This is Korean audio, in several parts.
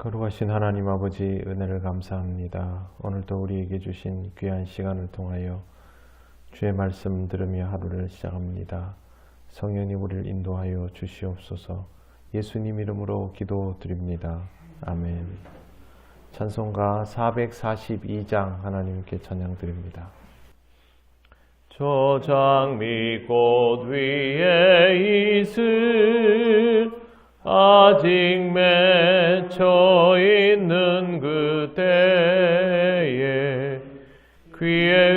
거룩하신 하나님 아버지, 은혜를 감사합니다. 오늘도 우리에게 주신 귀한 시간을 통하여 주의 말씀 들으며 하루를 시작합니다. 성령님 우리를 인도하여 주시옵소서. 예수님 이름으로 기도드립니다. 아멘. 찬송가 442장 하나님께 찬양드립니다. 저 장미 꽃 위에 있을 아직 맺혀 있는 그때에 귀에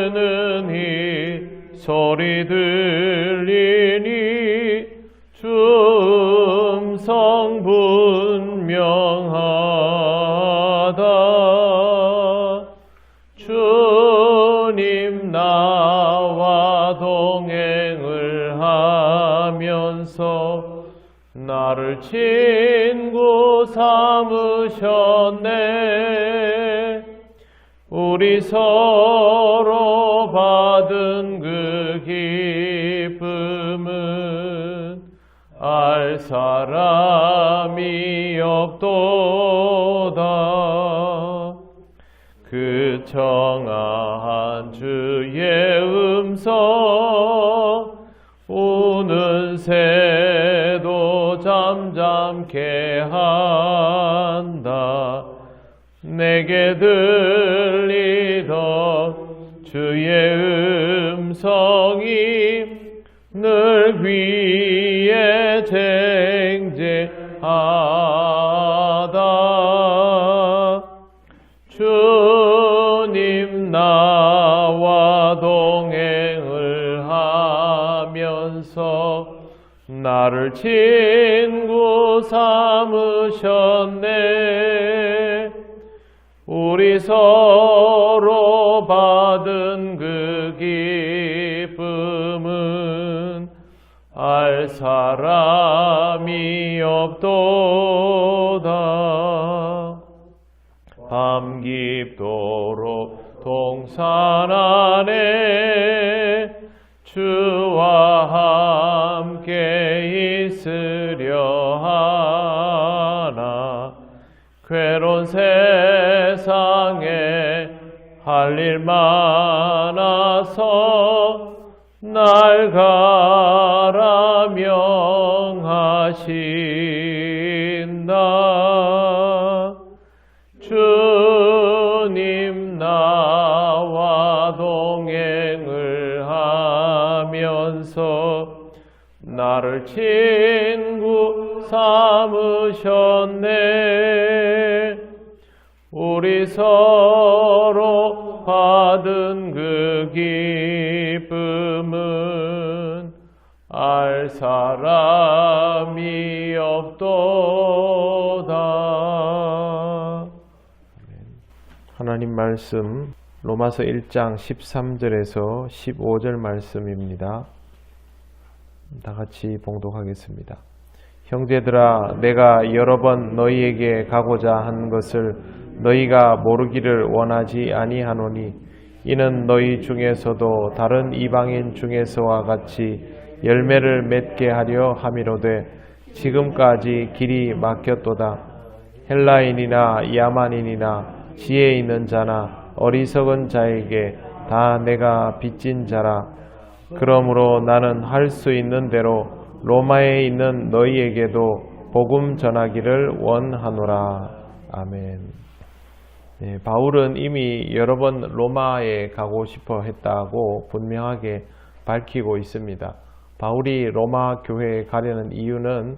은은히 소리 들리니 춤성 분명하다. 주님 나와 동행을 하면서 나를 친구 삼으셨네. 우리 서로 받은 그 기쁨은 알 사람이 없도다. 그 청아한 주의 음성 우는 새도 잠잠케 한다. 내게 들리던 주의 음성이 늘 귀에 쟁쟁하다. 주님 나와 동행을 하면서 나를 친구 삼으셨네. 우리 서로 받은 그 기쁨은 알 사람이 없도다. 밤 깊도록 동산 안에 주와 함께 있으려 하나. 괴로운 세상에 할 일 많아서 날 가라 명하신다. 주님 나와 동행을 하면서 나를 친구 삼으셨네. 우리 서로 받은 그 기쁨은 알 사람이 없도다. 하나님 말씀 로마서 1장 13절에서 15절 말씀입니다. 다 같이 봉독하겠습니다. 형제들아, 내가 여러 번 너희에게 가고자 한 것을 너희가 모르기를 원하지 아니하노니 이는 너희 중에서도 다른 이방인 중에서와 같이 열매를 맺게 하려 함이로되 지금까지 길이 막혔도다. 헬라인이나 야만인이나 지혜 있는 자나 어리석은 자에게 다 내가 빚진 자라. 그러므로 나는 할 수 있는 대로 로마에 있는 너희에게도 복음 전하기를 원하노라. 아멘. 네, 바울은 이미 여러 번 로마에 가고 싶어 했다고 분명하게 밝히고 있습니다. 바울이 로마 교회에 가려는 이유는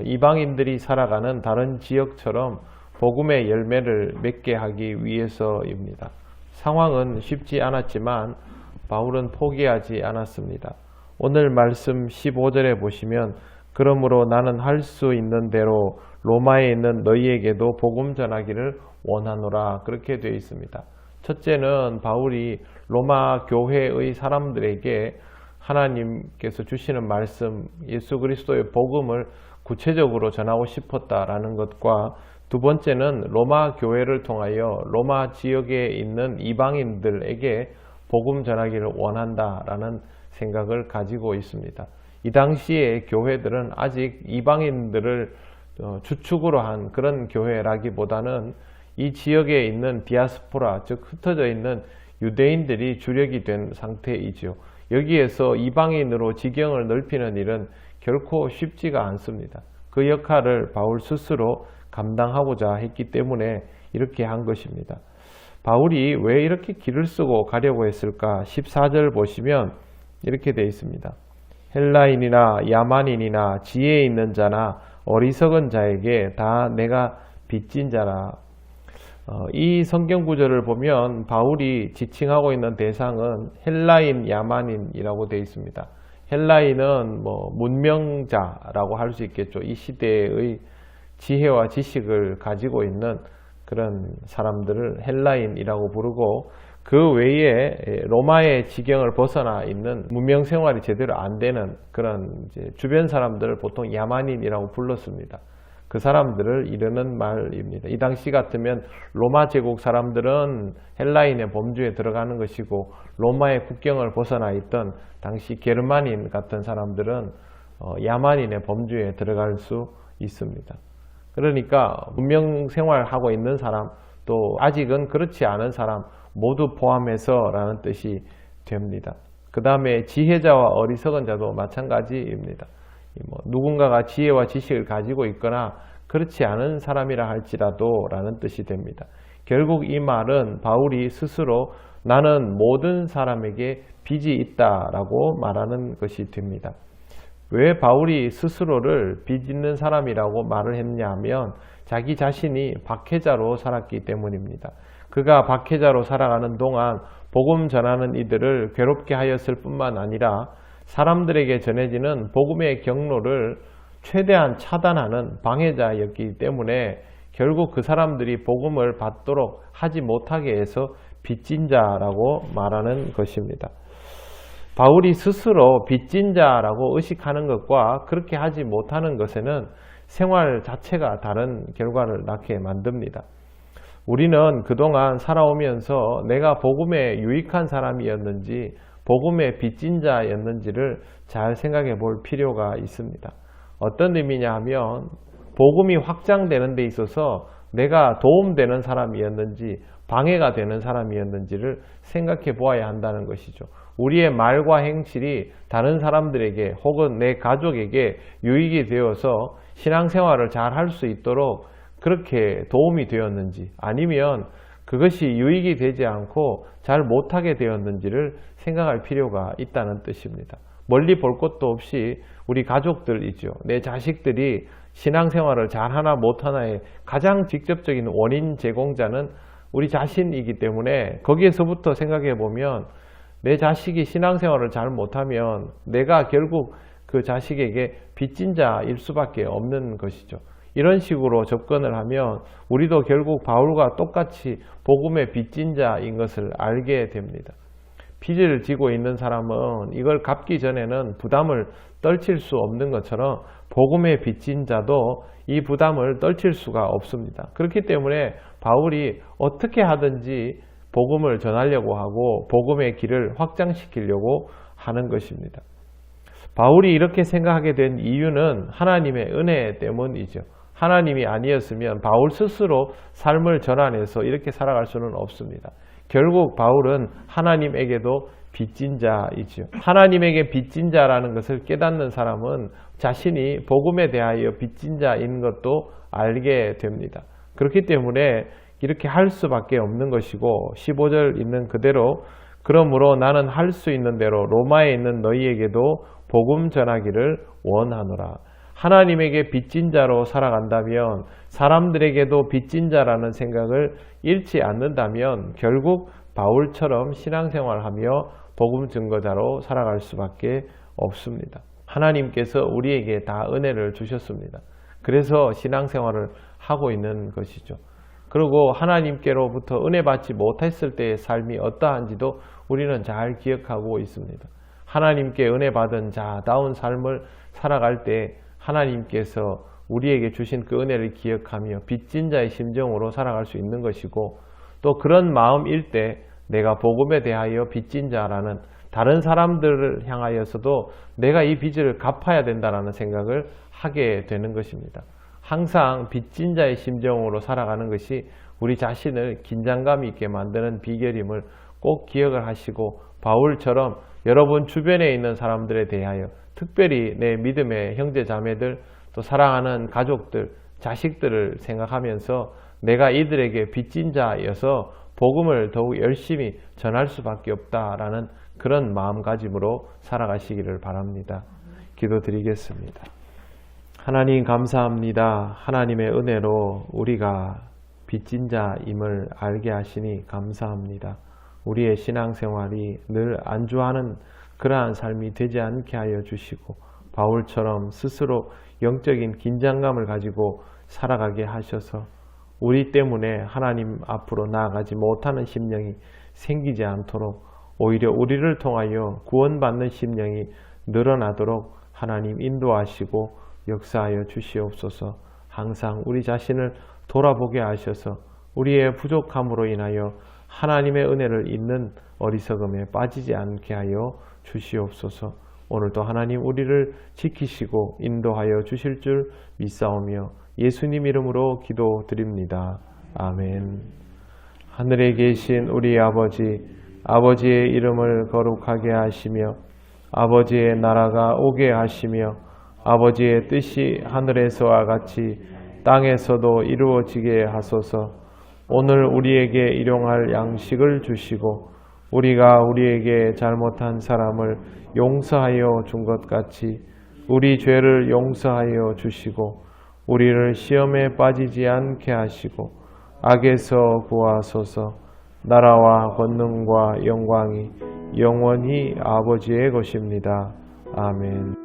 이방인들이 살아가는 다른 지역처럼 복음의 열매를 맺게 하기 위해서입니다. 상황은 쉽지 않았지만 바울은 포기하지 않았습니다. 오늘 말씀 15절에 보시면 그러므로 나는 할 수 있는 대로 로마에 있는 너희에게도 복음 전하기를 원하노라 그렇게 되어 있습니다. 첫째는 바울이 로마 교회의 사람들에게 하나님께서 주시는 말씀 예수 그리스도의 복음을 구체적으로 전하고 싶었다라는 것과 두 번째는 로마 교회를 통하여 로마 지역에 있는 이방인들에게 복음 전하기를 원한다라는 생각을 가지고 있습니다. 이 당시에 교회들은 아직 이방인들을 주축으로 한 그런 교회라기보다는 이 지역에 있는 디아스포라, 즉 흩어져 있는 유대인들이 주력이 된 상태이죠. 여기에서 이방인으로 지경을 넓히는 일은 결코 쉽지가 않습니다. 그 역할을 바울 스스로 감당하고자 했기 때문에 이렇게 한 것입니다. 바울이 왜 이렇게 길을 쓰고 가려고 했을까? 14절 보시면 이렇게 되어 있습니다. 헬라인이나 야만인이나 지혜 있는 자나 어리석은 자에게 다 내가 빚진 자라. 이 성경 구절을 보면 바울이 지칭하고 있는 대상은 헬라인, 야만인이라고 되어 있습니다. 헬라인은 문명자라고 할 수 있겠죠. 이 시대의 지혜와 지식을 가지고 있는 그런 사람들을 헬라인이라고 부르고, 그 외에 로마의 지경을 벗어나 있는 문명 생활이 제대로 안 되는 그런 주변 사람들을 보통 야만인이라고 불렀습니다. 그 사람들을 이르는 말입니다. 이 당시 같으면 로마 제국 사람들은 헬라인의 범주에 들어가는 것이고, 로마의 국경을 벗어나 있던 당시 게르만인 같은 사람들은 야만인의 범주에 들어갈 수 있습니다. 그러니까 문명 생활하고 있는 사람, 또 아직은 그렇지 않은 사람 모두 포함해서 라는 뜻이 됩니다. 그 다음에 지혜자와 어리석은 자도 마찬가지입니다. 누군가가 지혜와 지식을 가지고 있거나 그렇지 않은 사람이라 할지라도 라는 뜻이 됩니다. 결국 이 말은 바울이 스스로 나는 모든 사람에게 빚이 있다라고 말하는 것이 됩니다. 왜 바울이 스스로를 빚 있는 사람이라고 말을 했냐면 자기 자신이 박해자로 살았기 때문입니다. 그가 박해자로 살아가는 동안 복음 전하는 이들을 괴롭게 하였을 뿐만 아니라 사람들에게 전해지는 복음의 경로를 최대한 차단하는 방해자였기 때문에 결국 그 사람들이 복음을 받도록 하지 못하게 해서 빚진 자라고 말하는 것입니다. 바울이 스스로 빚진 자라고 의식하는 것과 그렇게 하지 못하는 것에는 생활 자체가 다른 결과를 낳게 만듭니다. 우리는 그동안 살아오면서 내가 복음에 유익한 사람이었는지 복음의 빚진 자였는지를 잘 생각해 볼 필요가 있습니다. 어떤 의미냐 하면 복음이 확장되는 데 있어서 내가 도움되는 사람이었는지 방해가 되는 사람이었는지를 생각해 보아야 한다는 것이죠. 우리의 말과 행실이 다른 사람들에게 혹은 내 가족에게 유익이 되어서 신앙생활을 잘 할 수 있도록 그렇게 도움이 되었는지, 아니면 그것이 유익이 되지 않고 잘 못하게 되었는지를 생각할 필요가 있다는 뜻입니다. 멀리 볼 것도 없이 우리 가족들이죠. 내 자식들이 신앙생활을 잘하나 못하나의 가장 직접적인 원인 제공자는 우리 자신이기 때문에 거기에서부터 생각해 보면 내 자식이 신앙생활을 잘 못하면 내가 결국 그 자식에게 빚진 자일 수밖에 없는 것이죠. 이런 식으로 접근을 하면 우리도 결국 바울과 똑같이 복음의 빚진 자인 것을 알게 됩니다. 빚을 지고 있는 사람은 이걸 갚기 전에는 부담을 떨칠 수 없는 것처럼 복음의 빚진 자도 이 부담을 떨칠 수가 없습니다. 그렇기 때문에 바울이 어떻게 하든지 복음을 전하려고 하고 복음의 길을 확장시키려고 하는 것입니다. 바울이 이렇게 생각하게 된 이유는 하나님의 은혜 때문이죠. 하나님이 아니었으면 바울 스스로 삶을 전환해서 이렇게 살아갈 수는 없습니다. 결국 바울은 하나님에게도 빚진 자이죠. 하나님에게 빚진 자라는 것을 깨닫는 사람은 자신이 복음에 대하여 빚진 자인 것도 알게 됩니다. 그렇기 때문에 이렇게 할 수밖에 없는 것이고, 15절 있는 그대로 그러므로 나는 할 수 있는 대로 로마에 있는 너희에게도 복음 전하기를 원하노라. 하나님에게 빚진 자로 살아간다면, 사람들에게도 빚진 자라는 생각을 잃지 않는다면 결국 바울처럼 신앙생활하며 복음 증거자로 살아갈 수밖에 없습니다. 하나님께서 우리에게 다 은혜를 주셨습니다. 그래서 신앙생활을 하고 있는 것이죠. 그리고 하나님께로부터 은혜 받지 못했을 때의 삶이 어떠한지도 우리는 잘 기억하고 있습니다. 하나님께 은혜 받은 자다운 삶을 살아갈 때 하나님께서 우리에게 주신 그 은혜를 기억하며 빚진 자의 심정으로 살아갈 수 있는 것이고, 또 그런 마음일 때 내가 복음에 대하여 빚진 자라는 다른 사람들을 향하여서도 내가 이 빚을 갚아야 된다는 생각을 하게 되는 것입니다. 항상 빚진 자의 심정으로 살아가는 것이 우리 자신을 긴장감 있게 만드는 비결임을 꼭 기억을 하시고, 바울처럼 여러분 주변에 있는 사람들에 대하여, 특별히 내 믿음의 형제 자매들, 또 사랑하는 가족들, 자식들을 생각하면서 내가 이들에게 빚진 자여서 복음을 더욱 열심히 전할 수밖에 없다라는 그런 마음가짐으로 살아가시기를 바랍니다. 기도드리겠습니다. 하나님 감사합니다. 하나님의 은혜로 우리가 빚진 자임을 알게 하시니 감사합니다. 우리의 신앙생활이 늘 안주하는 그러한 삶이 되지 않게 하여 주시고, 바울처럼 스스로 영적인 긴장감을 가지고 살아가게 하셔서 우리 때문에 하나님 앞으로 나아가지 못하는 심령이 생기지 않도록, 오히려 우리를 통하여 구원받는 심령이 늘어나도록 하나님 인도하시고 역사하여 주시옵소서. 항상 우리 자신을 돌아보게 하셔서 우리의 부족함으로 인하여 하나님의 은혜를 잊는 어리석음에 빠지지 않게 하여 주시옵소서. 오늘도 하나님 우리를 지키시고 인도하여 주실 줄 믿사오며 예수님 이름으로 기도드립니다. 아멘. 하늘에 계신 우리 아버지, 아버지의 이름을 거룩하게 하시며 아버지의 나라가 오게 하시며 아버지의 뜻이 하늘에서와 같이 땅에서도 이루어지게 하소서. 오늘 우리에게 일용할 양식을 주시고 우리가 우리에게 잘못한 사람을 용서하여 준 것 같이 우리 죄를 용서하여 주시고 우리를 시험에 빠지지 않게 하시고 악에서 구하소서. 나라와 권능과 영광이 영원히 아버지의 것입니다. 아멘.